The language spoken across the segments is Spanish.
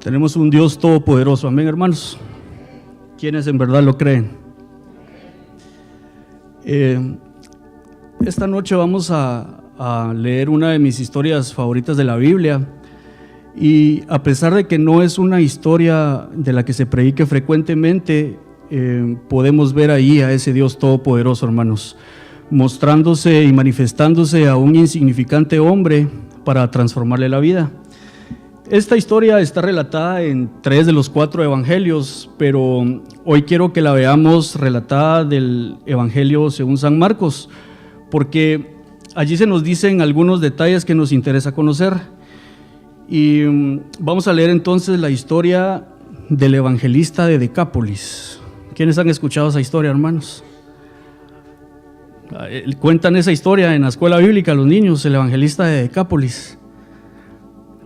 Tenemos un Dios todopoderoso, amén, hermanos. ¿Quiénes en verdad lo creen? Esta noche vamos a leer una de mis historias favoritas de la Biblia, y a pesar de que no es una historia de la que se predique frecuentemente, podemos ver ahí a ese Dios todopoderoso, hermanos, mostrándose y manifestándose a un insignificante hombre para transformarle la vida. Esta historia está relatada en 3 de los 4 evangelios, pero hoy quiero que la veamos relatada del Evangelio según San Marcos, porque allí se nos dicen algunos detalles que nos interesa conocer. Y vamos a leer entonces la historia del evangelista de Decápolis. ¿Quiénes han escuchado esa historia, hermanos? Cuentan esa historia en la escuela bíblica los niños, el evangelista de Decápolis.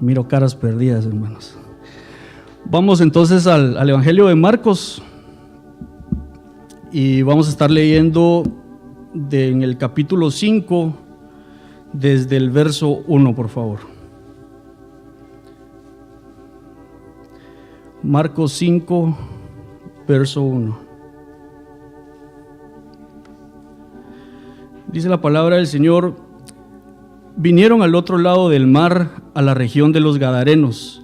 Miro caras perdidas, hermanos. Vamos entonces al Evangelio de Marcos y vamos a estar leyendo en el capítulo 5, desde el verso 1, por favor. Marcos 5, verso 1. Dice la palabra del Señor: vinieron al otro lado del mar, a la región de los Gadarenos,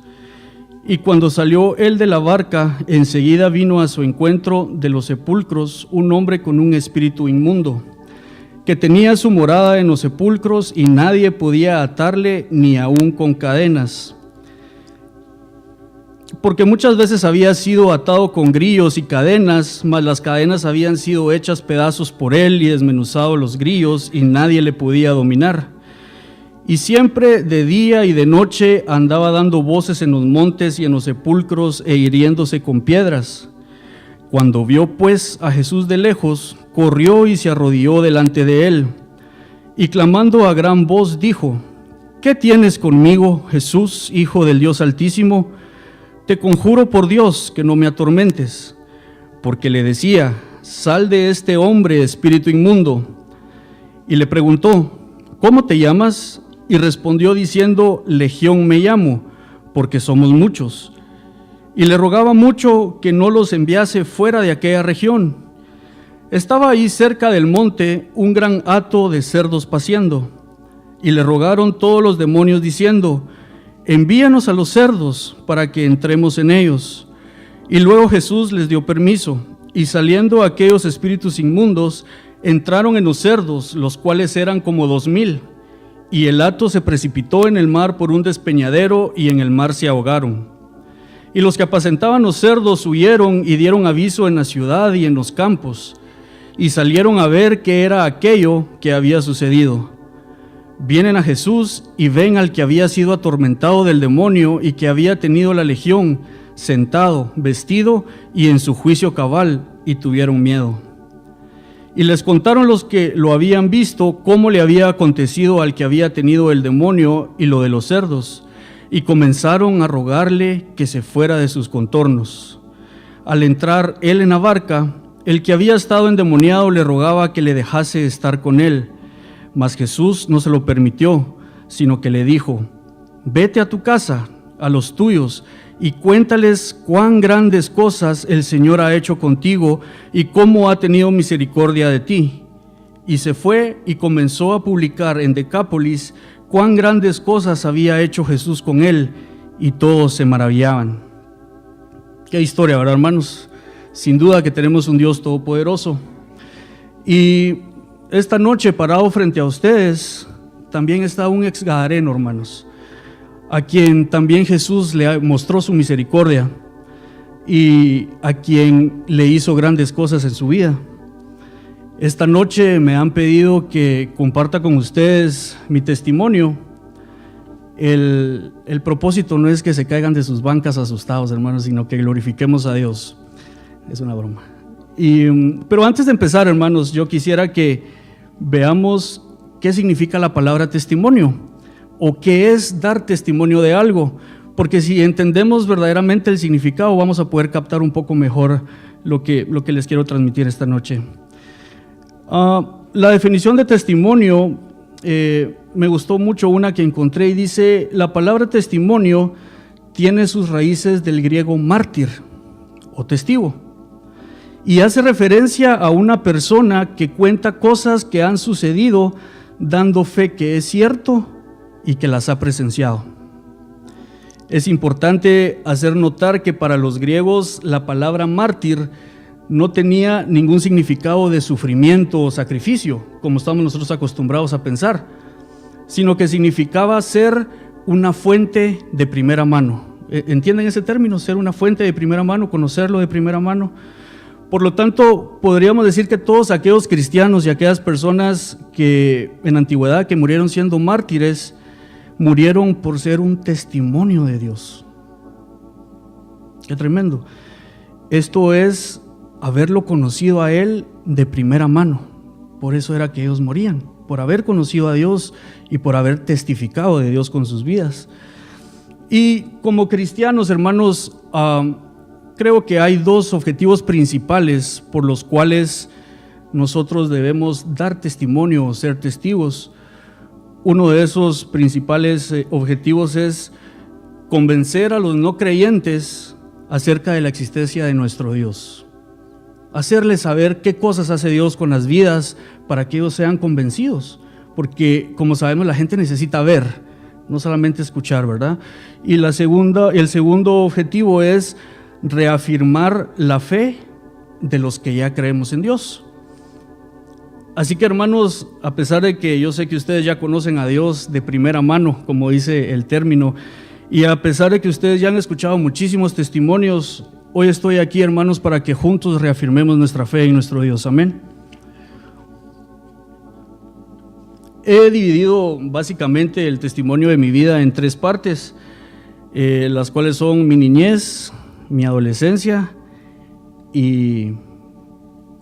y cuando salió él de la barca, enseguida vino a su encuentro de los sepulcros un hombre con un espíritu inmundo, que tenía su morada en los sepulcros, y nadie podía atarle ni aun con cadenas, porque muchas veces había sido atado con grillos y cadenas, mas las cadenas habían sido hechas pedazos por él y desmenuzado los grillos, y nadie le podía dominar. Y siempre de día y de noche andaba dando voces en los montes y en los sepulcros e hiriéndose con piedras. Cuando vio pues a Jesús de lejos, corrió y se arrodilló delante de él, y clamando a gran voz dijo: ¿qué tienes conmigo, Jesús, Hijo del Dios Altísimo? Te conjuro por Dios que no me atormentes. Porque le decía: sal de este hombre, espíritu inmundo. Y le preguntó: ¿cómo te llamas? Y respondió diciendo: Legión me llamo, porque somos muchos. Y le rogaba mucho que no los enviase fuera de aquella región. Estaba ahí cerca del monte un gran hato de cerdos paciendo, y le rogaron todos los demonios diciendo: envíanos a los cerdos para que entremos en ellos. Y luego Jesús les dio permiso, y saliendo aquellos espíritus inmundos, entraron en los cerdos, los cuales eran como 2000. Y el hato se precipitó en el mar por un despeñadero, y en el mar se ahogaron. Y los que apacentaban los cerdos huyeron y dieron aviso en la ciudad y en los campos, y salieron a ver qué era aquello que había sucedido. Vienen a Jesús y ven al que había sido atormentado del demonio y que había tenido la legión, sentado, vestido y en su juicio cabal, y tuvieron miedo. Y les contaron los que lo habían visto cómo le había acontecido al que había tenido el demonio y lo de los cerdos, y comenzaron a rogarle que se fuera de sus contornos. Al entrar él en la barca, el que había estado endemoniado le rogaba que le dejase estar con él, mas Jesús no se lo permitió, sino que le dijo: vete a tu casa, a los tuyos, y cuéntales cuán grandes cosas el Señor ha hecho contigo y cómo ha tenido misericordia de ti. Y se fue y comenzó a publicar en Decápolis cuán grandes cosas había hecho Jesús con él, y todos se maravillaban. Qué historia, ¿verdad, hermanos? Sin duda que tenemos un Dios todopoderoso. Y esta noche, parado frente a ustedes, también está un ex gadareno, hermanos, a quien también Jesús le mostró su misericordia y a quien le hizo grandes cosas en su vida. Esta noche me han pedido que comparta con ustedes mi testimonio. El propósito no es que se caigan de sus bancas asustados, hermanos, sino que glorifiquemos a Dios. Es una broma. Pero antes de empezar, hermanos, yo quisiera que veamos qué significa la palabra testimonio, o qué es dar testimonio de algo, porque si entendemos verdaderamente el significado, vamos a poder captar un poco mejor lo que les quiero transmitir esta noche. La definición de testimonio, me gustó mucho una que encontré, y dice: la palabra testimonio tiene sus raíces del griego mártir o testigo y hace referencia a una persona que cuenta cosas que han sucedido dando fe que es cierto y que las ha presenciado. Es importante hacer notar que para los griegos la palabra mártir no tenía ningún significado de sufrimiento o sacrificio, como estamos nosotros acostumbrados a pensar, sino que significaba ser una fuente de primera mano. ¿Entienden ese término? Ser una fuente de primera mano, conocerlo de primera mano. Por lo tanto, podríamos decir que todos aquellos cristianos y aquellas personas que en la antigüedad que murieron siendo mártires, murieron por ser un testimonio de Dios. Qué tremendo. Esto es haberlo conocido a Él de primera mano. Por eso era que ellos morían, por haber conocido a Dios y por haber testificado de Dios con sus vidas. Y como cristianos, hermanos, creo que hay dos objetivos principales por los cuales nosotros debemos dar testimonio o ser testigos. Uno de esos principales objetivos es convencer a los no creyentes acerca de la existencia de nuestro Dios. Hacerles saber qué cosas hace Dios con las vidas para que ellos sean convencidos. Porque, como sabemos, la gente necesita ver, no solamente escuchar, ¿verdad? Y el segundo objetivo es reafirmar la fe de los que ya creemos en Dios. Así que, hermanos, a pesar de que yo sé que ustedes ya conocen a Dios de primera mano, como dice el término, y a pesar de que ustedes ya han escuchado muchísimos testimonios, hoy estoy aquí, hermanos, para que juntos reafirmemos nuestra fe en nuestro Dios. Amén. He dividido básicamente el testimonio de mi vida en tres partes, las cuales son mi niñez, mi adolescencia y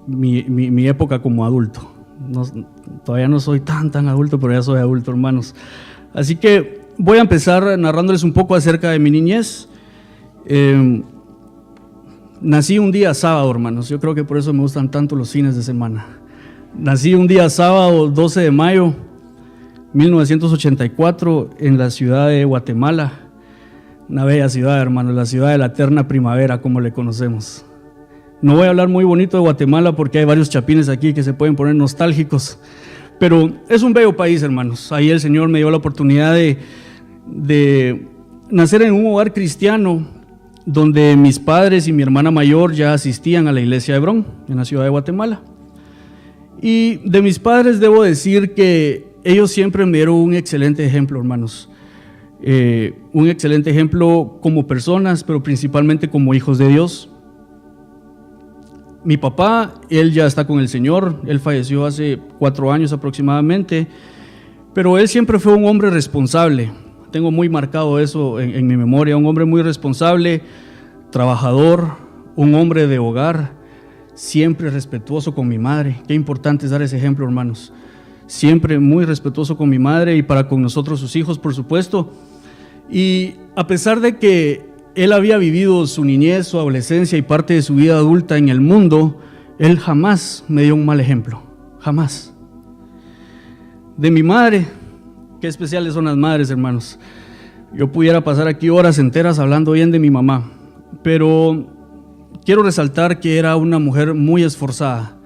mi época como adulto. Todavía no soy tan adulto, pero ya soy adulto, hermanos. Así que voy a empezar narrándoles un poco acerca de mi niñez. Nací un día sábado, hermanos. Yo creo que por eso me gustan tanto los fines de semana. Nací un día sábado, 12 de mayo, 1984, en la ciudad de Guatemala. Una bella ciudad, hermanos, la ciudad de la eterna primavera, como le conocemos. No voy a hablar muy bonito de Guatemala porque hay varios chapines aquí que se pueden poner nostálgicos, pero es un bello país, hermanos. Ahí el Señor me dio la oportunidad de nacer en un hogar cristiano donde mis padres y mi hermana mayor ya asistían a la iglesia de Hebrón, en la ciudad de Guatemala. Y de mis padres debo decir que ellos siempre me dieron un excelente ejemplo, hermanos. Un excelente ejemplo como personas, pero principalmente como hijos de Dios. Mi papá, él ya está con el Señor, él falleció hace 4 años aproximadamente, pero él siempre fue un hombre responsable. Tengo muy marcado eso en mi memoria, un hombre muy responsable, trabajador, un hombre de hogar, siempre respetuoso con mi madre. Qué importante es dar ese ejemplo, hermanos. Siempre muy respetuoso con mi madre y para con nosotros sus hijos, por supuesto. Y a pesar de que él había vivido su niñez, su adolescencia y parte de su vida adulta en el mundo, él jamás me dio un mal ejemplo, jamás. De mi madre, qué especiales son las madres, hermanos. Yo pudiera pasar aquí horas enteras hablando bien de mi mamá, pero quiero resaltar que era una mujer muy esforzada,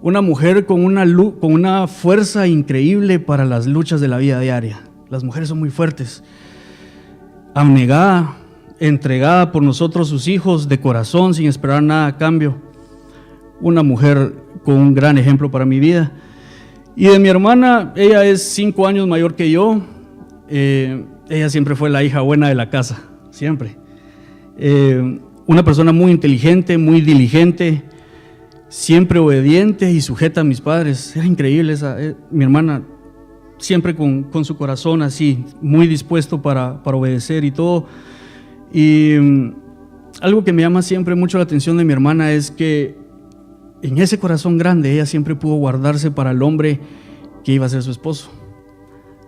una mujer con una fuerza increíble para las luchas de la vida diaria. Las mujeres son muy fuertes, abnegada, entregada por nosotros sus hijos de corazón, sin esperar nada a cambio. Una mujer con un gran ejemplo para mi vida. Y de mi hermana, ella es 5 años mayor que yo. Ella siempre fue la hija buena de la casa, siempre. Una persona muy inteligente, muy diligente, siempre obediente y sujeta a mis padres. Era increíble mi hermana, siempre con su corazón así, muy dispuesto para obedecer y todo. Y algo que me llama siempre mucho la atención de mi hermana es que en ese corazón grande ella siempre pudo guardarse para el hombre que iba a ser su esposo.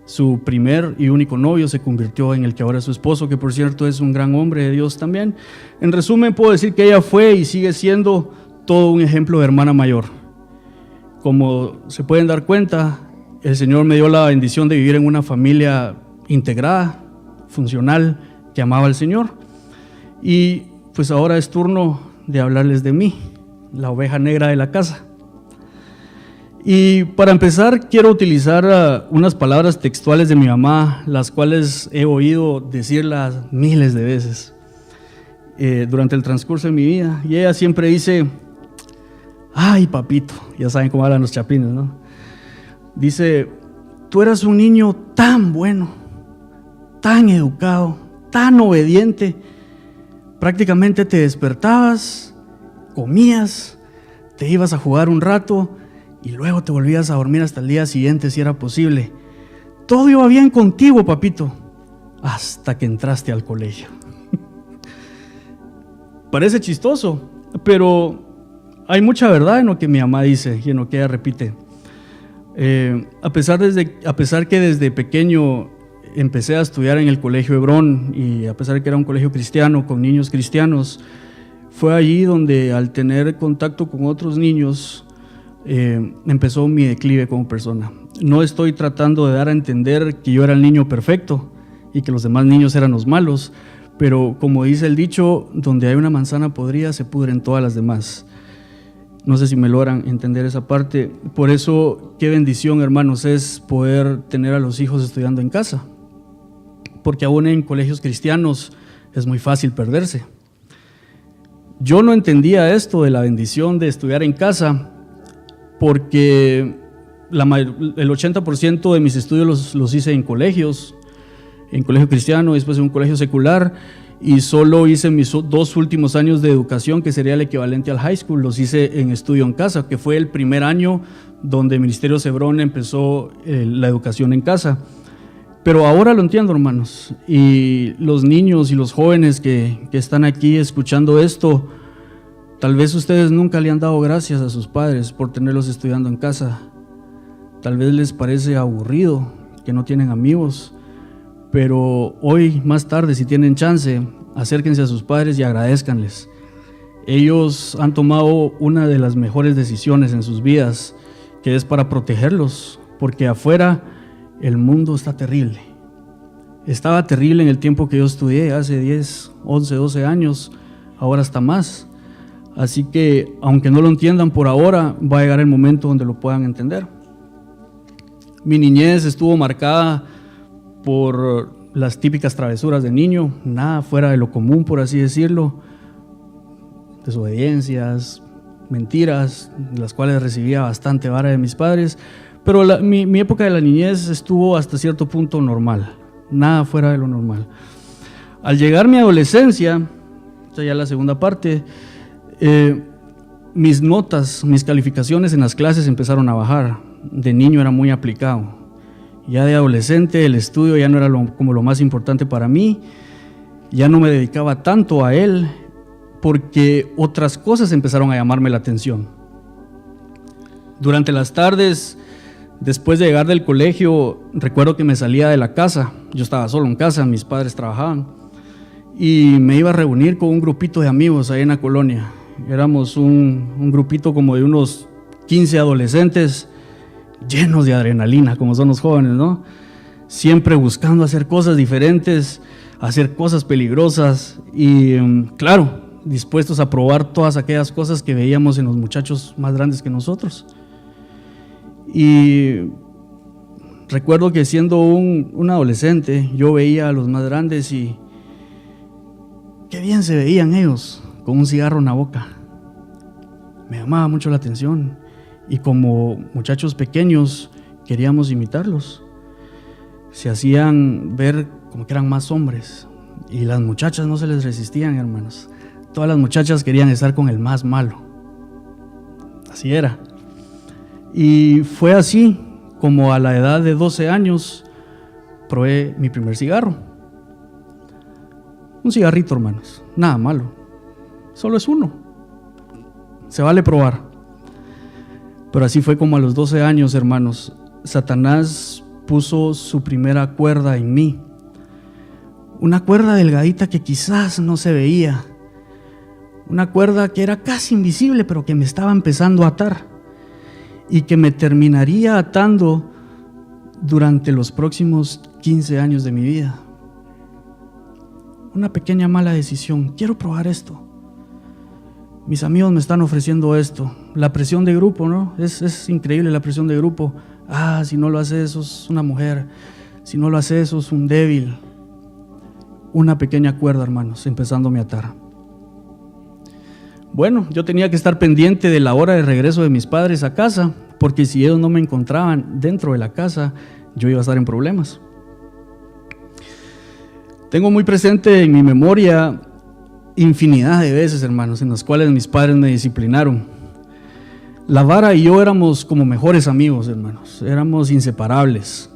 Su primer y único novio se convirtió en el que ahora es su esposo, que por cierto es un gran hombre de Dios también. En resumen, puedo decir que ella fue y sigue siendo todo un ejemplo de hermana mayor. Como se pueden dar cuenta, el Señor me dio la bendición de vivir en una familia integrada, funcional, que amaba al Señor. Y pues ahora es turno de hablarles de mí, la oveja negra de la casa. Y para empezar quiero utilizar unas palabras textuales de mi mamá, las cuales he oído decirlas miles de veces durante el transcurso de mi vida. Y ella siempre dice: ay, papito, ya saben cómo hablan los chapines, ¿no? Dice: tú eras un niño tan bueno, tan educado, tan obediente. Prácticamente te despertabas, comías, te ibas a jugar un rato y luego te volvías a dormir hasta el día siguiente si era posible. Todo iba bien contigo, papito, hasta que entraste al colegio. Parece chistoso, pero hay mucha verdad en lo que mi mamá dice y en lo que ella repite. A pesar que desde pequeño empecé a estudiar en el Colegio Hebrón, y a pesar que era un colegio cristiano con niños cristianos, fue allí donde, al tener contacto con otros niños, empezó mi declive como persona. No estoy tratando de dar a entender que yo era el niño perfecto y que los demás niños eran los malos, pero como dice el dicho, donde hay una manzana podrida se pudren todas las demás. No sé si me logran entender esa parte. Por eso, qué bendición, hermanos, es poder tener a los hijos estudiando en casa, porque aún en colegios cristianos es muy fácil perderse. Yo no entendía esto de la bendición de estudiar en casa, porque el 80% de mis estudios los hice en colegios, en colegio cristiano, después en un colegio secular, y solo hice mis 2 últimos años de educación, que sería el equivalente al high school, los hice en estudio en casa, que fue el primer año donde Ministerio Hebrón empezó la educación en casa. Pero ahora lo entiendo, hermanos, y los niños y los jóvenes que están aquí escuchando esto, tal vez ustedes nunca le han dado gracias a sus padres por tenerlos estudiando en casa. Tal vez les parece aburrido, que no tienen amigos, pero hoy, más tarde, si tienen chance, acérquense a sus padres y agradézcanles. Ellos han tomado una de las mejores decisiones en sus vidas, que es para protegerlos, porque afuera el mundo está terrible. Estaba terrible en el tiempo que yo estudié, hace 10, 11, 12 años, ahora está más. Así que, aunque no lo entiendan por ahora, va a llegar el momento donde lo puedan entender. Mi niñez estuvo marcada por las típicas travesuras de niño, nada fuera de lo común, por así decirlo, desobediencias, mentiras, las cuales recibía bastante vara de mis padres, pero mi época de la niñez estuvo hasta cierto punto normal, nada fuera de lo normal. Al llegar mi adolescencia, esta ya la segunda parte, mis notas, mis calificaciones en las clases empezaron a bajar. De niño era muy aplicado. Ya de adolescente el estudio ya no era como lo más importante para mí, ya no me dedicaba tanto a él porque otras cosas empezaron a llamarme la atención. Durante las tardes, después de llegar del colegio, recuerdo que me salía de la casa, yo estaba solo en casa, mis padres trabajaban, y me iba a reunir con un grupito de amigos ahí en la colonia. Éramos un grupito como de unos 15 adolescentes, llenos de adrenalina, como son los jóvenes, ¿no? Siempre buscando hacer cosas diferentes, hacer cosas peligrosas y, claro, dispuestos a probar todas aquellas cosas que veíamos en los muchachos más grandes que nosotros. Y recuerdo que siendo un adolescente, yo veía a los más grandes y qué bien se veían ellos, con un cigarro en la boca. Me llamaba mucho la atención. Y como muchachos pequeños queríamos imitarlos. Se hacían ver como que eran más hombres. Y las muchachas no se les resistían, hermanos. Todas las muchachas querían estar con el más malo. Así era. Y fue así como a la edad de 12 años probé mi primer cigarro. Un cigarrito, hermanos. Nada malo. Solo es uno. Se vale probar. Pero así fue como a los 12 años, hermanos, Satanás puso su primera cuerda en mí. Una cuerda delgadita que quizás no se veía. Una cuerda que era casi invisible, pero que me estaba empezando a atar. Y que me terminaría atando durante los próximos 15 años de mi vida. una pequeña mala decisión, quiero probar esto. Mis amigos me están ofreciendo esto. La presión de grupo, ¿no? Es increíble la presión de grupo. Si no lo haces, sos una mujer. Si no lo haces, sos un débil. Una pequeña cuerda, hermanos, empezándome a atar. Bueno, yo tenía que estar pendiente de la hora de regreso de mis padres a casa, porque si ellos no me encontraban dentro de la casa, yo iba a estar en problemas. Tengo muy presente en mi memoria infinidad de veces, hermanos, en las cuales mis padres me disciplinaron. La vara y yo éramos como mejores amigos, hermanos, éramos inseparables.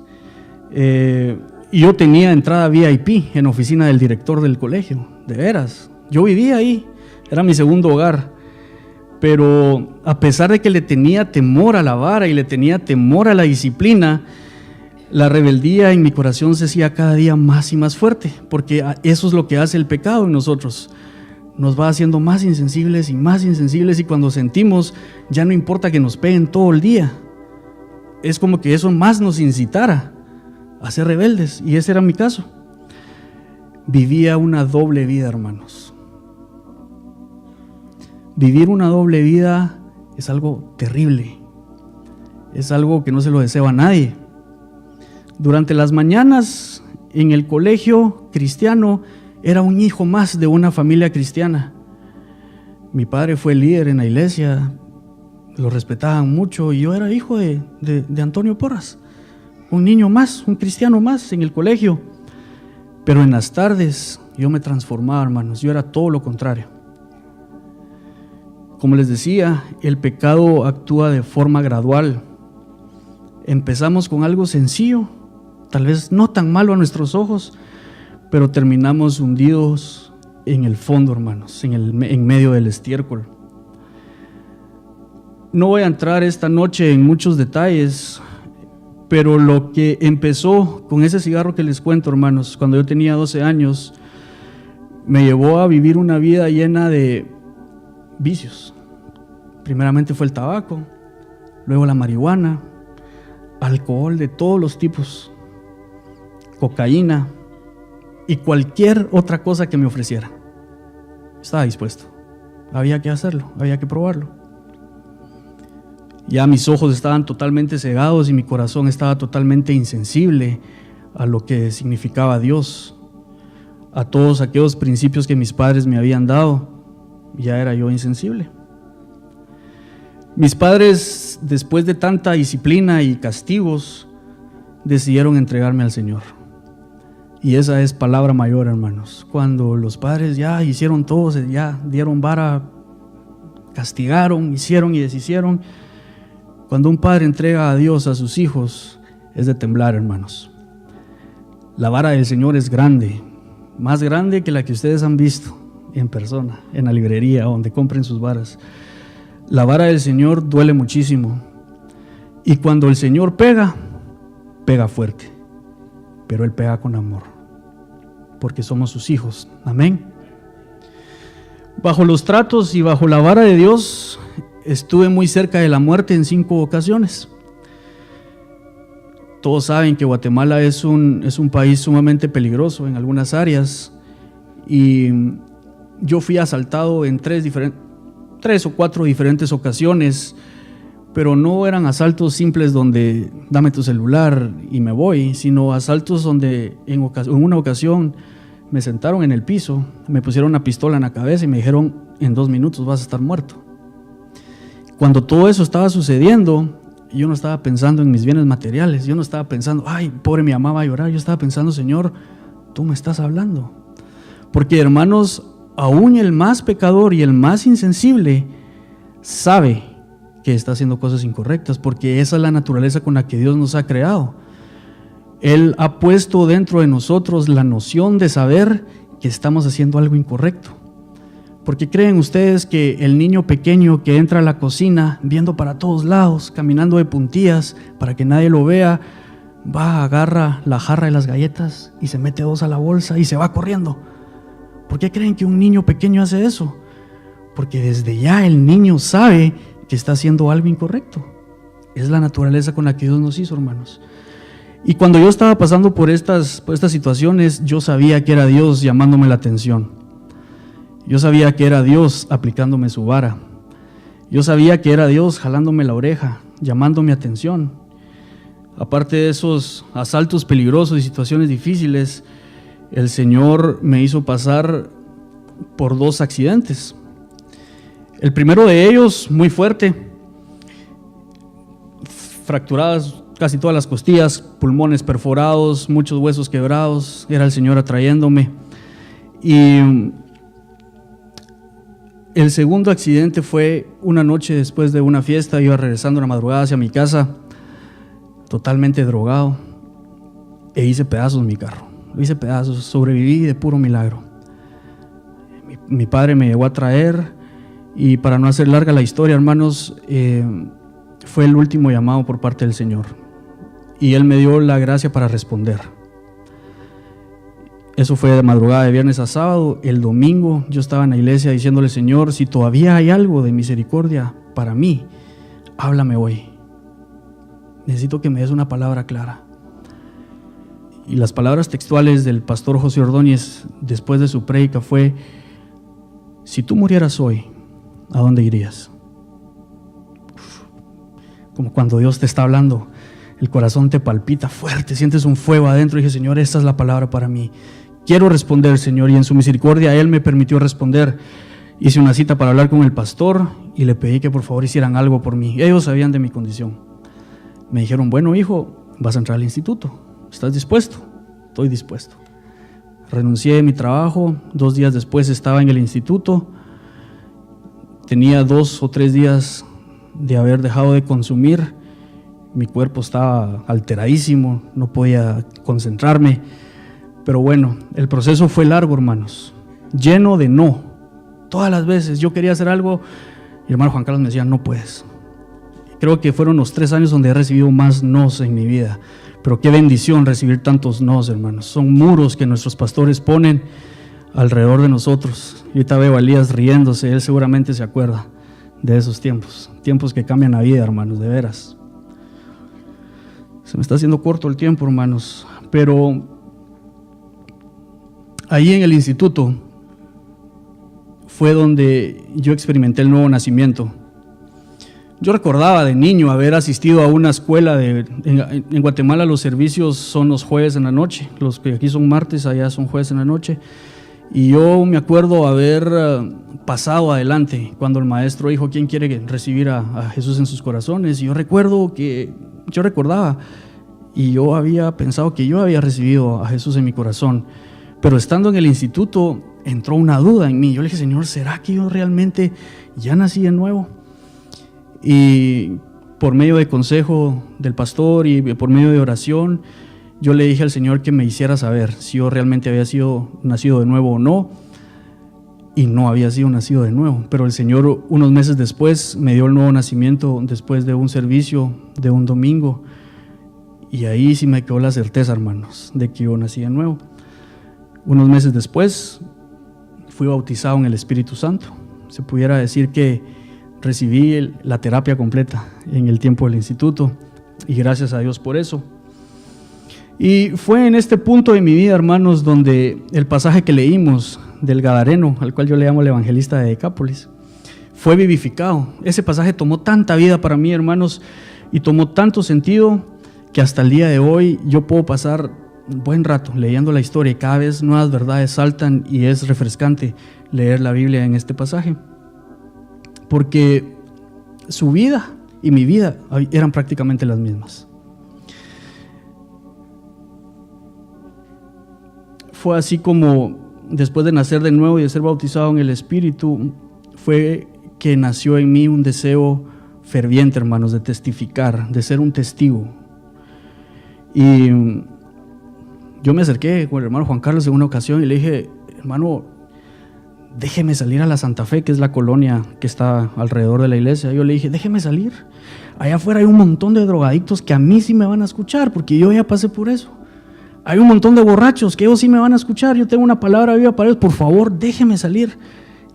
Y yo tenía entrada VIP en oficina del director del colegio, de veras. Yo vivía ahí, era mi segundo hogar. Pero a pesar de que le tenía temor a la vara y le tenía temor a la disciplina, la rebeldía en mi corazón se hacía cada día más y más fuerte, porque eso es lo que hace el pecado en nosotros. Nos va haciendo más insensibles, y cuando sentimos, ya no importa que nos peguen todo el día. Es como que eso más nos incitara a ser rebeldes, y ese era mi caso. Vivía una doble vida, hermanos. Vivir una doble vida es algo terrible, es algo que no se lo deseo a nadie. Durante las mañanas en el colegio cristiano era un hijo más de una familia cristiana. Mi padre fue líder en la iglesia, lo respetaban mucho, y yo era hijo de Antonio Porras, un niño más, un cristiano más en el colegio. Pero en las tardes yo me transformaba, hermanos, yo era todo lo contrario. Como les decía, el pecado actúa de forma gradual. Empezamos con algo sencillo, tal vez no tan malo a nuestros ojos, pero terminamos hundidos en el fondo, hermanos, en medio del estiércol. No voy a entrar esta noche en muchos detalles, pero lo que empezó con ese cigarro que les cuento, hermanos, cuando yo tenía 12 años, me llevó a vivir una vida llena de vicios. Primeramente fue el tabaco, luego la marihuana, alcohol de todos los tipos, cocaína y cualquier otra cosa que me ofreciera. Estaba dispuesto, había que hacerlo, había que probarlo. Ya mis ojos estaban totalmente cegados y mi corazón estaba totalmente insensible a lo que significaba Dios, a todos aquellos principios que mis padres me habían dado. Ya era yo insensible. Mis padres, después de tanta disciplina y castigos, decidieron entregarme al Señor. Y esa es palabra mayor, hermanos. Cuando los padres ya hicieron todo, ya dieron vara, castigaron, hicieron y deshicieron. Cuando un padre entrega a Dios a sus hijos, es de temblar, hermanos. La vara del Señor es grande, más grande que la que ustedes han visto en persona, en la librería, donde compren sus varas. La vara del Señor duele muchísimo. Y cuando el Señor pega, pega fuerte. Pero Él pega con amor, porque somos sus hijos. Amén. Bajo los tratos y bajo la vara de Dios, estuve muy cerca de la muerte en 5 ocasiones. Todos saben que Guatemala es un país sumamente peligroso en algunas áreas, y yo fui asaltado en 3 o 4 diferentes ocasiones, pero no eran asaltos simples donde dame tu celular y me voy, sino asaltos donde en una ocasión me sentaron en el piso, me pusieron una pistola en la cabeza y me dijeron: en 2 minutos vas a estar muerto. Cuando todo eso estaba sucediendo, yo no estaba pensando en mis bienes materiales, yo no estaba pensando, ay, pobre mi mamá va a llorar, yo estaba pensando, Señor, tú me estás hablando. Porque, hermanos, aún el más pecador y el más insensible sabe que está haciendo cosas incorrectas, porque esa es la naturaleza con la que Dios nos ha creado. Él ha puesto dentro de nosotros la noción de saber que estamos haciendo algo incorrecto. ¿Por qué creen ustedes que el niño pequeño que entra a la cocina viendo para todos lados, caminando de puntillas para que nadie lo vea, va, agarra la jarra de las galletas y se mete 2 a la bolsa y se va corriendo? ¿Por qué creen que un niño pequeño hace eso? Porque desde ya el niño sabe que está haciendo algo incorrecto. Es la naturaleza con la que Dios nos hizo, hermanos. Y cuando yo estaba pasando por estas situaciones, yo sabía que era Dios llamándome la atención. Yo sabía que era Dios aplicándome su vara. Yo sabía que era Dios jalándome la oreja, llamándome atención. Aparte de esos asaltos peligrosos y situaciones difíciles, el Señor me hizo pasar por 2 accidentes. El primero de ellos, muy fuerte, fracturadas casi todas las costillas, pulmones perforados, muchos huesos quebrados, era el Señor atrayéndome. Y el segundo accidente fue una noche después de una fiesta, iba regresando a la madrugada hacia mi casa, totalmente drogado, e hice pedazos mi carro, lo hice pedazos, sobreviví de puro milagro. Mi padre me llegó a traer, y para no hacer larga la historia, hermanos, fue el último llamado por parte del Señor, y Él me dio la gracia para responder. Eso fue de madrugada de viernes a sábado. El domingo yo estaba en la iglesia diciéndole: Señor, si todavía hay algo de misericordia para mí, háblame hoy. Necesito que me des una palabra clara. Y las palabras textuales del pastor José Ordóñez después de su prédica fue: si tú murieras hoy, ¿a dónde irías? Como cuando Dios te está hablando, el corazón te palpita fuerte, sientes un fuego adentro. Y dije: Señor, esta es la palabra para mí. Quiero responder, Señor. Y en su misericordia Él me permitió responder. Hice una cita para hablar con el pastor y le pedí que por favor hicieran algo por mí. Ellos sabían de mi condición. Me dijeron: bueno, hijo, vas a entrar al instituto. ¿Estás dispuesto? Estoy dispuesto. Renuncié a mi trabajo. 2 días después estaba en el instituto. Tenía 2 o 3 días de haber dejado de consumir. Mi cuerpo estaba alteradísimo, no podía concentrarme. Pero bueno, el proceso fue largo, hermanos, lleno de no. Todas las veces yo quería hacer algo y el hermano Juan Carlos me decía: no puedes. Creo que fueron los 3 años donde he recibido más nos en mi vida. Pero qué bendición recibir tantos nos, hermanos. Son muros que nuestros pastores ponen alrededor de nosotros. Y ahorita veo a Elías riéndose, él seguramente se acuerda de esos tiempos. Tiempos que cambian la vida, hermanos, de veras. Se me está haciendo corto el tiempo, hermanos, pero ahí en el instituto fue donde yo experimenté el nuevo nacimiento. Yo recordaba de niño haber asistido a una escuela en Guatemala. Los servicios son los jueves en la noche, los que aquí son martes, allá son jueves en la noche. Y yo me acuerdo haber pasado adelante cuando el maestro dijo: ¿quién quiere recibir a Jesús en sus corazones? Y yo recordaba, y yo había pensado que yo había recibido a Jesús en mi corazón. Pero estando en el instituto entró una duda en mí. Yo le dije: Señor, ¿será que yo realmente ya nací de nuevo? Y por medio de consejo del pastor y por medio de oración, yo le dije al Señor que me hiciera saber si yo realmente había sido nacido de nuevo o no. Y no había sido nacido de nuevo. Pero el Señor, unos meses después, me dio el nuevo nacimiento después de un servicio de un domingo. Y ahí sí me quedó la certeza, hermanos, de que yo nací de nuevo. Unos meses después fui bautizado en el Espíritu Santo. Se pudiera decir que recibí la terapia completa en el tiempo del instituto, y gracias a Dios por eso. Y fue en este punto de mi vida, hermanos, donde el pasaje que leímos del Gadareno, al cual yo le llamo el evangelista de Decápolis, fue vivificado. Ese pasaje tomó tanta vida para mí, hermanos, y tomó tanto sentido que hasta el día de hoy yo puedo pasar un buen rato leyendo la historia y cada vez nuevas verdades saltan, y es refrescante leer la Biblia en este pasaje, porque su vida y mi vida eran prácticamente las mismas. Fue así como después de nacer de nuevo y de ser bautizado en el Espíritu, fue que nació en mí un deseo ferviente, hermanos, de testificar, de ser un testigo. Y yo me acerqué con el hermano Juan Carlos en una ocasión y le dije: hermano, déjeme salir a la Santa Fe, que es la colonia que está alrededor de la iglesia. Yo le dije: déjeme salir. Allá afuera hay un montón de drogadictos que a mí sí me van a escuchar, porque yo ya pasé por eso. Hay un montón de borrachos que ellos sí me van a escuchar. Yo tengo una palabra viva para ellos. Por favor, déjeme salir.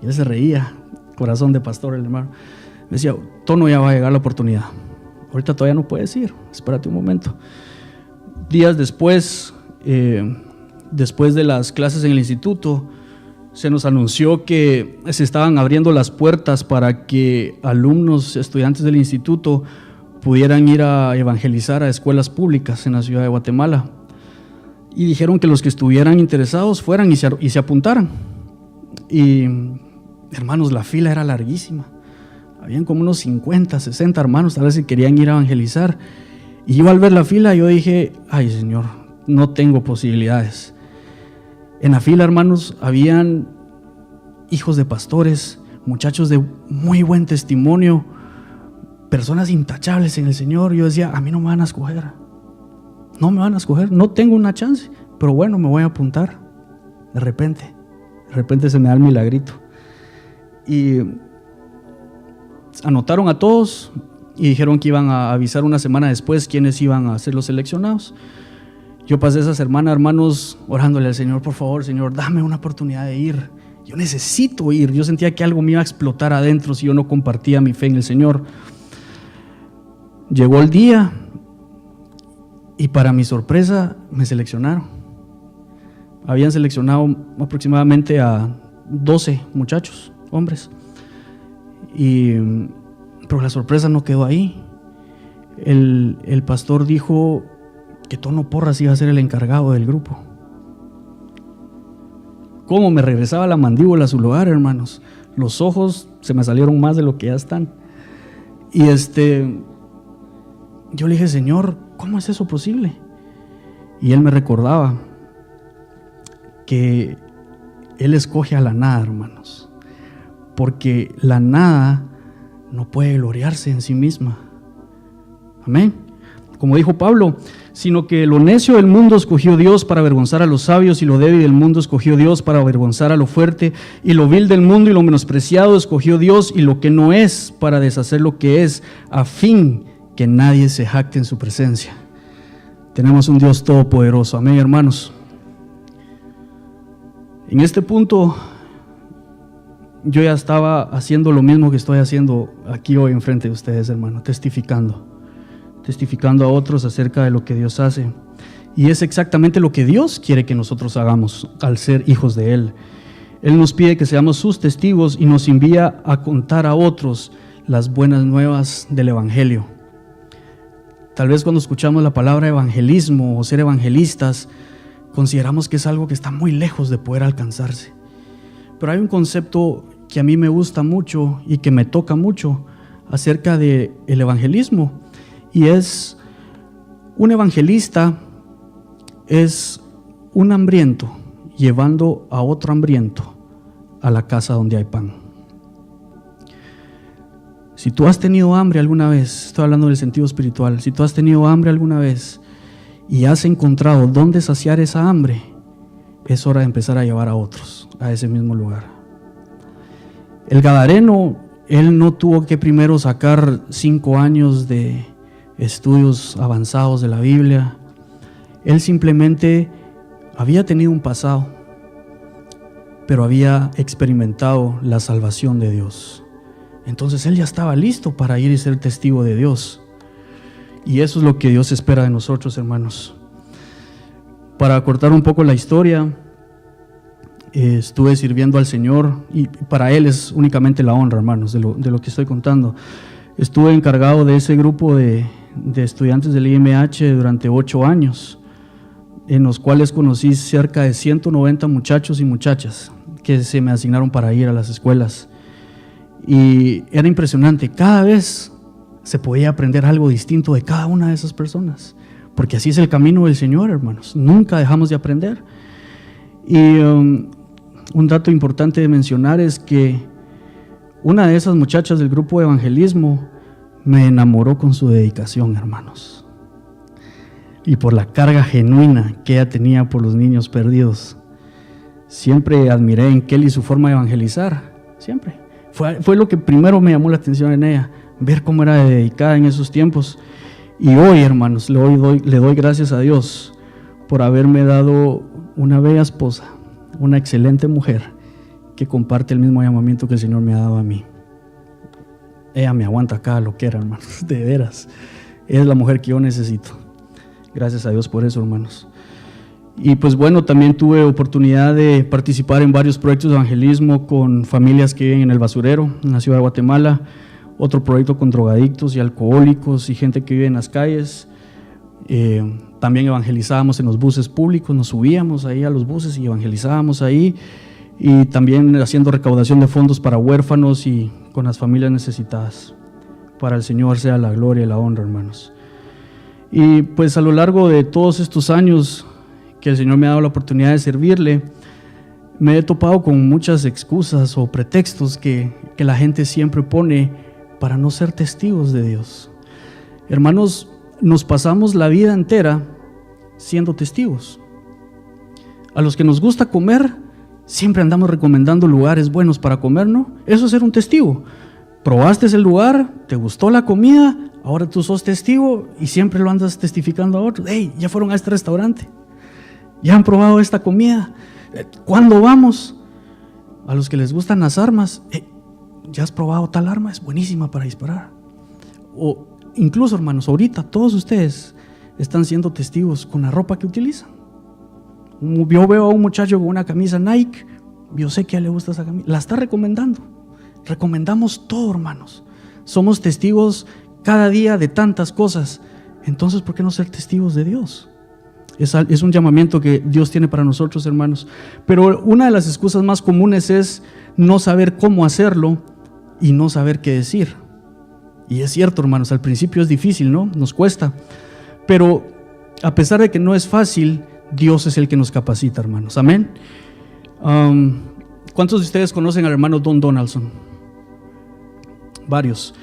Y él se reía, corazón de pastor, el hermano. Me decía: Tono, ya va a llegar la oportunidad. Ahorita todavía no puedes ir, espérate un momento. días después, después de las clases en el instituto, se nos anunció que se estaban abriendo las puertas para que alumnos, estudiantes del instituto pudieran ir a evangelizar a escuelas públicas en la ciudad de Guatemala. Y dijeron que los que estuvieran interesados fueran y se apuntaran. Y hermanos, la fila era larguísima. Habían como unos 50, 60 hermanos, tal vez que querían ir a evangelizar. Y yo al ver la fila, yo dije, ay Señor, no tengo posibilidades. En la fila, hermanos, habían hijos de pastores, muchachos de muy buen testimonio, personas intachables en el Señor. Yo decía, a mí no me van a escoger. No me van a escoger, no tengo una chance, pero bueno, me voy a apuntar. De repente se me da el milagrito. Y anotaron a todos y dijeron que iban a avisar una semana después quiénes iban a ser los seleccionados. Yo pasé esa semana, hermanos, orándole al Señor, por favor, Señor, dame una oportunidad de ir. Yo necesito ir. Yo sentía que algo me iba a explotar adentro si yo no compartía mi fe en el Señor. Llegó el día y para mi sorpresa me seleccionaron. Habían seleccionado aproximadamente a 12 muchachos, hombres. Pero la sorpresa no quedó ahí. El pastor dijo que Tono Porras iba a ser el encargado del grupo. ¿Cómo me regresaba la mandíbula a su lugar, hermanos? Los ojos se me salieron más de lo que ya están. Y yo le dije, Señor, ¿cómo es eso posible? Y él me recordaba que Él escoge a la nada, hermanos, porque la nada no puede gloriarse en sí misma. Amén. Como dijo Pablo, sino que lo necio del mundo escogió Dios para avergonzar a los sabios, y lo débil del mundo escogió Dios para avergonzar a lo fuerte, y lo vil del mundo y lo menospreciado escogió Dios, y lo que no es para deshacer lo que es, a fin que nadie se jacte en su presencia. Tenemos un Dios todopoderoso. Amén, hermanos. En este punto yo ya estaba haciendo lo mismo que estoy haciendo aquí hoy enfrente de ustedes, hermano, testificando a otros acerca de lo que Dios hace. Y es exactamente lo que Dios quiere que nosotros hagamos al ser hijos de Él. Él nos pide que seamos sus testigos y nos envía a contar a otros las buenas nuevas del Evangelio. Tal vez cuando escuchamos la palabra evangelismo o ser evangelistas, consideramos que es algo que está muy lejos de poder alcanzarse. Pero hay un concepto que a mí me gusta mucho y que me toca mucho acerca del evangelismo, y es: un evangelista es un hambriento llevando a otro hambriento a la casa donde hay pan. Si tú has tenido hambre alguna vez, estoy hablando del sentido espiritual, si tú has tenido hambre alguna vez y has encontrado dónde saciar esa hambre, es hora de empezar a llevar a otros a ese mismo lugar. El gadareno, él no tuvo que primero sacar 5 años de estudios avanzados de la Biblia. Él simplemente había tenido un pasado, pero había experimentado la salvación de Dios. Entonces él ya estaba listo para ir y ser testigo de Dios. Y eso es lo que Dios espera de nosotros, hermanos. Para cortar un poco la historia, estuve sirviendo al Señor, y para Él es únicamente la honra, hermanos, de lo que estoy contando. Estuve encargado de ese grupo de estudiantes del IMH durante 8 años, en los cuales conocí cerca de 190 muchachos y muchachas que se me asignaron para ir a las escuelas. Y era impresionante, cada vez se podía aprender algo distinto de cada una de esas personas, porque así es el camino del Señor, hermanos, nunca dejamos de aprender. Y un dato importante de mencionar es que una de esas muchachas del grupo de evangelismo me enamoró con su dedicación, hermanos, y por la carga genuina que ella tenía por los niños perdidos. Siempre admiré en Kelly su forma de evangelizar, siempre. Fue lo que primero me llamó la atención en ella, ver cómo era dedicada en esos tiempos. Y hoy, hermanos, le doy gracias a Dios por haberme dado una bella esposa, una excelente mujer que comparte el mismo llamamiento que el Señor me ha dado a mí. Ella me aguanta cada loquera, hermanos, de veras. Es la mujer que yo necesito. Gracias a Dios por eso, hermanos. Y pues bueno, también tuve oportunidad de participar en varios proyectos de evangelismo con familias que viven en el basurero, en la ciudad de Guatemala, otro proyecto con drogadictos y alcohólicos y gente que vive en las calles. También evangelizábamos en los buses públicos, nos subíamos ahí a los buses y evangelizábamos ahí, y también haciendo recaudación de fondos para huérfanos y con las familias necesitadas. Para el Señor sea la gloria y la honra, hermanos. Y pues a lo largo de todos estos años que el Señor me ha dado la oportunidad de servirle, me he topado con muchas excusas o pretextos que la gente siempre pone para no ser testigos de Dios. Hermanos, nos pasamos la vida entera siendo testigos. A los que nos gusta comer, siempre andamos recomendando lugares buenos para comer, ¿no? Eso es ser un testigo. Probaste el lugar, te gustó la comida, ahora tú sos testigo y siempre lo andas testificando a otros. Hey, ya fueron a este restaurante, ya han probado esta comida, ¿cuándo vamos? A los que les gustan las armas, ya has probado tal arma, es buenísima para disparar. O incluso, hermanos, ahorita todos ustedes están siendo testigos con la ropa que utilizan. Yo veo a un muchacho con una camisa Nike, yo sé que a él le gusta esa camisa, la está recomendando. Recomendamos todo, hermanos. Somos testigos cada día de tantas cosas. Entonces, ¿por qué no ser testigos de Dios? Es un llamamiento que Dios tiene para nosotros, hermanos. Pero una de las excusas más comunes es no saber cómo hacerlo y no saber qué decir. Y es cierto, hermanos, al principio es difícil, ¿no? Nos cuesta. Pero a pesar de que no es fácil, Dios es el que nos capacita, hermanos. Amén. ¿Cuántos de ustedes conocen al hermano Don Donaldson? Varios.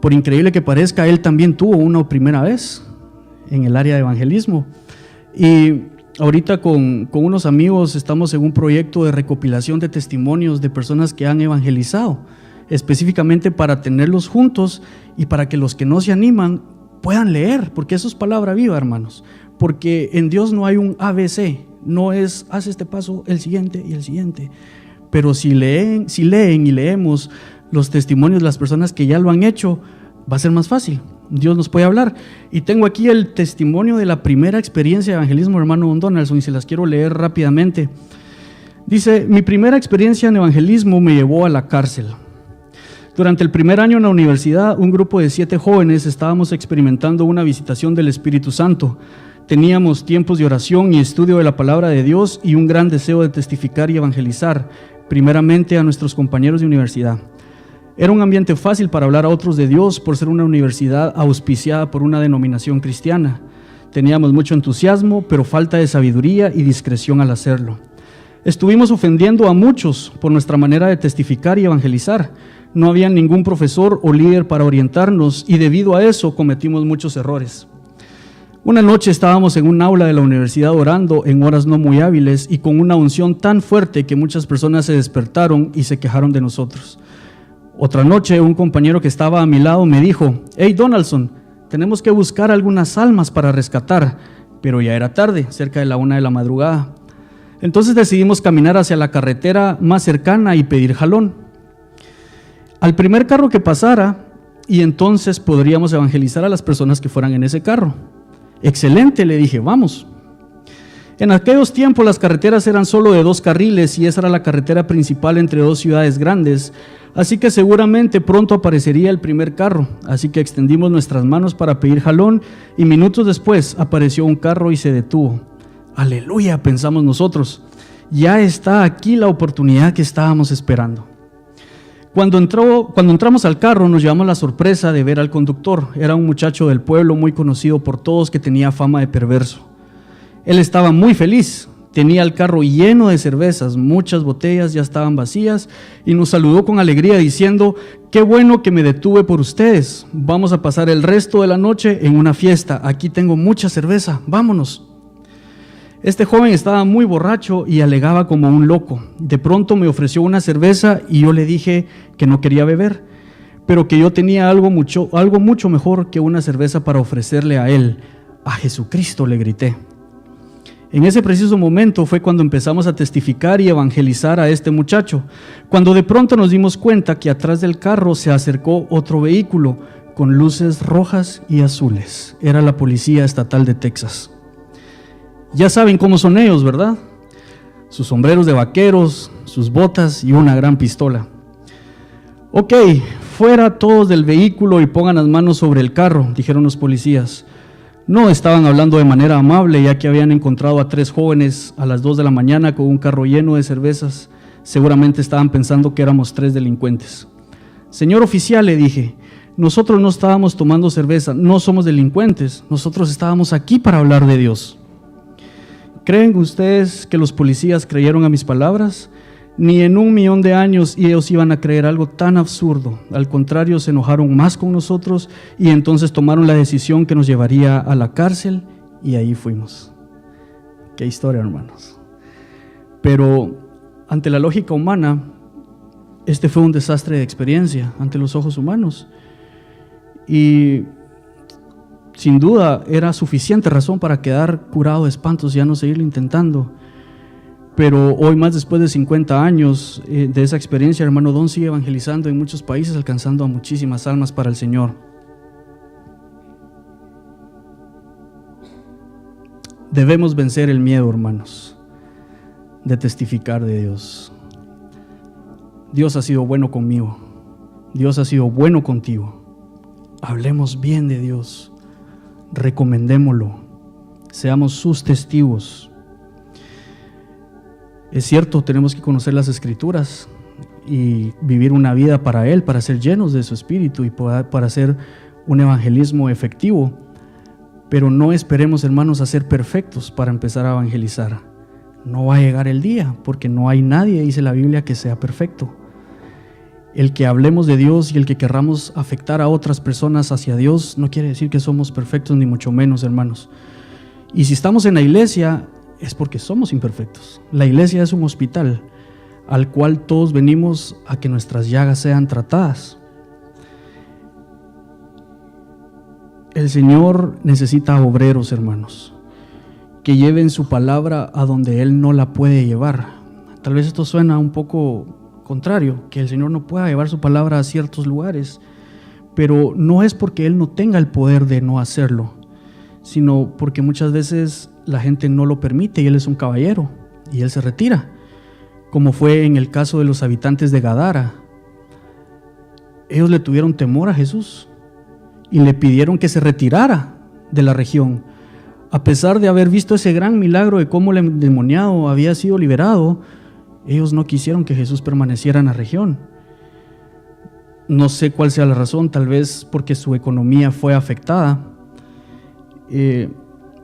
Por increíble que parezca, él también tuvo una primera vez en el área de evangelismo. Y ahorita con unos amigos estamos en un proyecto de recopilación de testimonios de personas que han evangelizado, específicamente para tenerlos juntos y para que los que no se animan puedan leer, porque eso es palabra viva, hermanos. Porque en Dios no hay un ABC, no es haz este paso, el siguiente y el siguiente. Pero si leen y leemos los testimonios de las personas que ya lo han hecho, va a ser más fácil. Dios nos puede hablar. Y tengo aquí el testimonio de la primera experiencia de evangelismo, hermano Don Donaldson, y se las quiero leer rápidamente. Dice: mi primera experiencia en evangelismo me llevó a la cárcel. Durante el primer año en la universidad, un grupo de 7 jóvenes estábamos experimentando una visitación del Espíritu Santo. Teníamos tiempos de oración y estudio de la palabra de Dios y un gran deseo de testificar y evangelizar, primeramente a nuestros compañeros de universidad. Era un ambiente fácil para hablar a otros de Dios por ser una universidad auspiciada por una denominación cristiana. Teníamos mucho entusiasmo, pero falta de sabiduría y discreción al hacerlo. Estuvimos ofendiendo a muchos por nuestra manera de testificar y evangelizar. No había ningún profesor o líder para orientarnos y debido a eso cometimos muchos errores. Una noche estábamos en un aula de la universidad orando en horas no muy hábiles y con una unción tan fuerte que muchas personas se despertaron y se quejaron de nosotros. Otra noche, un compañero que estaba a mi lado me dijo: hey Donaldson, tenemos que buscar algunas almas para rescatar, pero ya era tarde, cerca de la 1 de la madrugada. Entonces decidimos caminar hacia la carretera más cercana y pedir jalón al primer carro que pasara, y entonces podríamos evangelizar a las personas que fueran en ese carro. Excelente, le dije, vamos. En aquellos tiempos las carreteras eran solo de 2 carriles y esa era la carretera principal entre 2 ciudades grandes, así que seguramente pronto aparecería el primer carro, así que extendimos nuestras manos para pedir jalón y minutos después apareció un carro y se detuvo. Aleluya, pensamos nosotros, ya está aquí la oportunidad que estábamos esperando. Cuando entramos al carro nos llevamos la sorpresa de ver al conductor. Era un muchacho del pueblo muy conocido por todos que tenía fama de perverso. Él estaba muy feliz, tenía el carro lleno de cervezas, muchas botellas ya estaban vacías y nos saludó con alegría diciendo: qué bueno que me detuve por ustedes, vamos a pasar el resto de la noche en una fiesta, aquí tengo mucha cerveza, vámonos. Este joven estaba muy borracho y alegaba como un loco. De pronto me ofreció una cerveza y yo le dije que no quería beber, pero que yo tenía algo mucho mejor que una cerveza para ofrecerle a él. A Jesucristo, le grité. En ese preciso momento fue cuando empezamos a testificar y evangelizar a este muchacho, cuando de pronto nos dimos cuenta que atrás del carro se acercó otro vehículo con luces rojas y azules. Era la policía estatal de Texas. Ya saben cómo son ellos, ¿verdad? Sus sombreros de vaqueros, sus botas y una gran pistola. Ok, fuera todos del vehículo y pongan las manos sobre el carro, dijeron los policías. No estaban hablando de manera amable, ya que habían encontrado a 3 jóvenes a las 2 de la mañana con un carro lleno de cervezas. Seguramente estaban pensando que éramos 3 delincuentes. Señor oficial, le dije, nosotros no estábamos tomando cerveza, no somos delincuentes, nosotros estábamos aquí para hablar de Dios. ¿Creen ustedes que los policías creyeron a mis palabras? Ni en 1.000.000 de años ellos iban a creer algo tan absurdo. Al contrario, se enojaron más con nosotros y entonces tomaron la decisión que nos llevaría a la cárcel y ahí fuimos. Qué historia, hermanos. Pero ante la lógica humana, este fue un desastre de experiencia ante los ojos humanos. Y sin duda era suficiente razón para quedar curado de espantos y ya no seguirlo intentando. Pero hoy, más después de 50 años de esa experiencia, hermano Don sigue evangelizando en muchos países, alcanzando a muchísimas almas para el Señor. Debemos vencer el miedo, hermanos, de testificar de Dios. Dios ha sido bueno conmigo. Dios ha sido bueno contigo. Hablemos bien de Dios. Recomendémoslo. Seamos sus testigos. Es cierto, tenemos que conocer las Escrituras y vivir una vida para Él, para ser llenos de su Espíritu y para hacer un evangelismo efectivo. Pero no esperemos, hermanos, a ser perfectos para empezar a evangelizar. No va a llegar el día, porque no hay nadie, dice la Biblia, que sea perfecto. El que hablemos de Dios y el que querramos afectar a otras personas hacia Dios no quiere decir que somos perfectos, ni mucho menos, hermanos. Y si estamos en la iglesia, es porque somos imperfectos. La iglesia es un hospital al cual todos venimos a que nuestras llagas sean tratadas. El Señor necesita obreros, hermanos, que lleven su palabra a donde Él no la puede llevar. Tal vez esto suena un poco contrario, que el Señor no pueda llevar su palabra a ciertos lugares, pero no es porque Él no tenga el poder de no hacerlo, sino porque muchas veces la gente no lo permite y Él es un caballero y Él se retira, como fue en el caso de los habitantes de Gadara. Ellos le tuvieron temor a Jesús y le pidieron que se retirara de la región. A pesar de haber visto ese gran milagro de cómo el endemoniado había sido liberado, ellos no quisieron que Jesús permaneciera en la región. No sé cuál sea la razón, tal vez porque su economía fue afectada.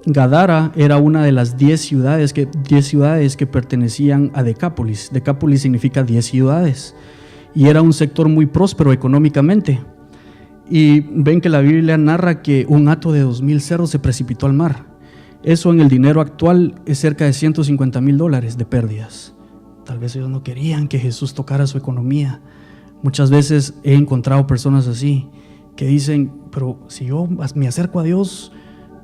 Gadara era una de las 10 ciudades que pertenecían a Decápolis. Decápolis significa 10 ciudades y era un sector muy próspero económicamente. Y ven que la Biblia narra que un hato de 2,000 cerdos se precipitó al mar. Eso en el dinero actual es cerca de $150,000 de pérdidas. Tal vez ellos no querían que Jesús tocara su economía. Muchas veces he encontrado personas así que dicen, pero si yo me acerco a Dios,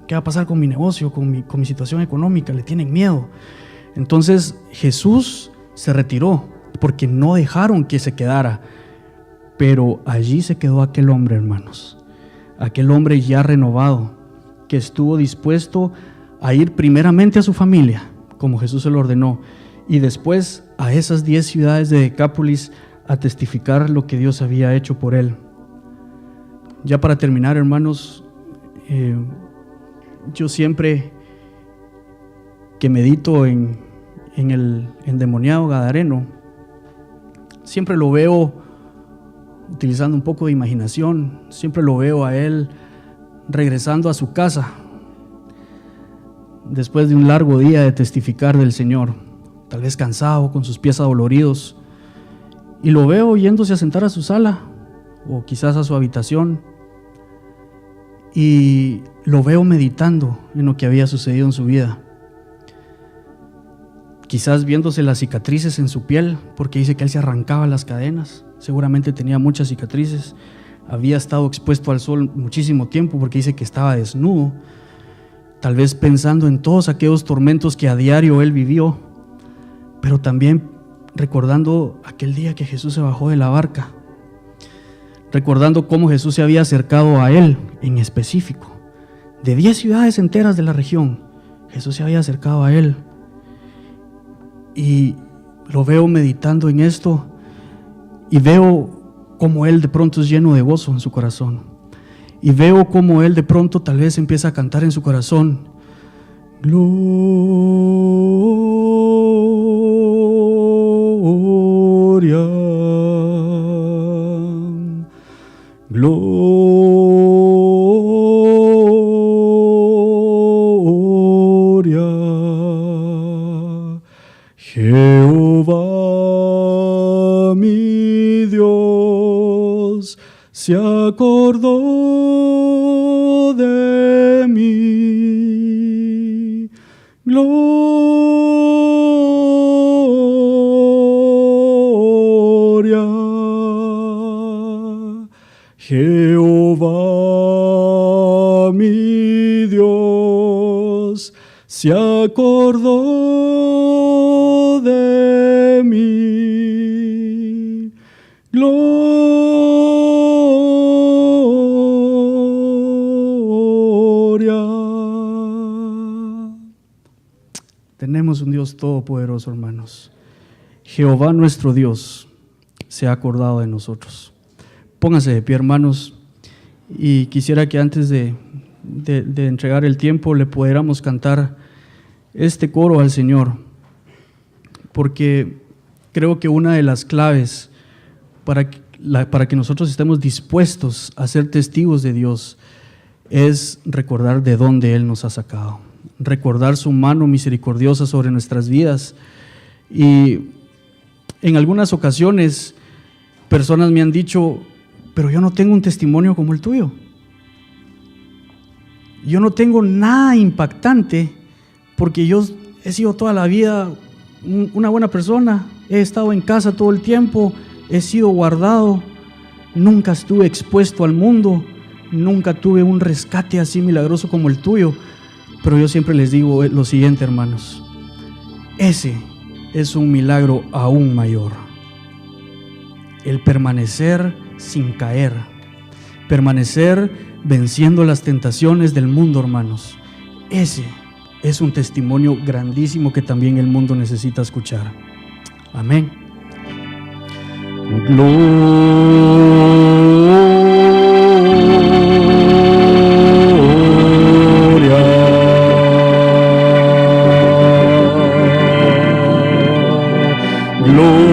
¿qué va a pasar con mi negocio, con mi situación económica? Le tienen miedo. Entonces Jesús se retiró porque no dejaron que se quedara. Pero allí se quedó aquel hombre, hermanos. Aquel hombre ya renovado, que estuvo dispuesto a ir primeramente a su familia, como Jesús se lo ordenó, y después a esas 10 ciudades de Decápolis a testificar lo que Dios había hecho por él. Ya para terminar, hermanos, yo siempre que medito en el endemoniado gadareno, siempre lo veo utilizando un poco de imaginación, siempre lo veo a él regresando a su casa después de un largo día de testificar del Señor, tal vez cansado, con sus pies adoloridos, y lo veo yéndose a sentar a su sala o quizás a su habitación, y lo veo meditando en lo que había sucedido en su vida, quizás viéndose las cicatrices en su piel, porque dice que él se arrancaba las cadenas. Seguramente tenía muchas cicatrices, había estado expuesto al sol muchísimo tiempo porque dice que estaba desnudo, tal vez pensando en todos aquellos tormentos que a diario él vivió, pero también recordando aquel día que Jesús se bajó de la barca, recordando cómo Jesús se había acercado a él en específico. De 10 ciudades enteras de la región, Jesús se había acercado a él. Y lo veo meditando en esto y veo cómo él de pronto es lleno de gozo en su corazón. Y veo cómo él de pronto tal vez empieza a cantar en su corazón: gloria, gloria, Jehová mi Dios se acordó de mí. Gloria, Jehová mi Dios se acordó de mí. Gloria. Tenemos un Dios todopoderoso, hermanos. Jehová nuestro Dios se ha acordado de nosotros. Pónganse de pie, hermanos, y quisiera que antes de entregar el tiempo le pudiéramos cantar este coro al Señor, porque creo que una de las claves para que nosotros estemos dispuestos a ser testigos de Dios es recordar de dónde Él nos ha sacado, recordar su mano misericordiosa sobre nuestras vidas. Y en algunas ocasiones personas me han dicho: pero yo no tengo un testimonio como el tuyo. Yo no tengo nada impactante porque yo he sido toda la vida una buena persona, he estado en casa todo el tiempo, he sido guardado, nunca estuve expuesto al mundo, nunca tuve un rescate así milagroso como el tuyo. Pero yo siempre les digo lo siguiente, hermanos: ese es un milagro aún mayor. El permanecer sin caer, permanecer venciendo las tentaciones del mundo, hermanos. Ese es un testimonio grandísimo que también el mundo necesita escuchar. Amén. Gloria, gloria.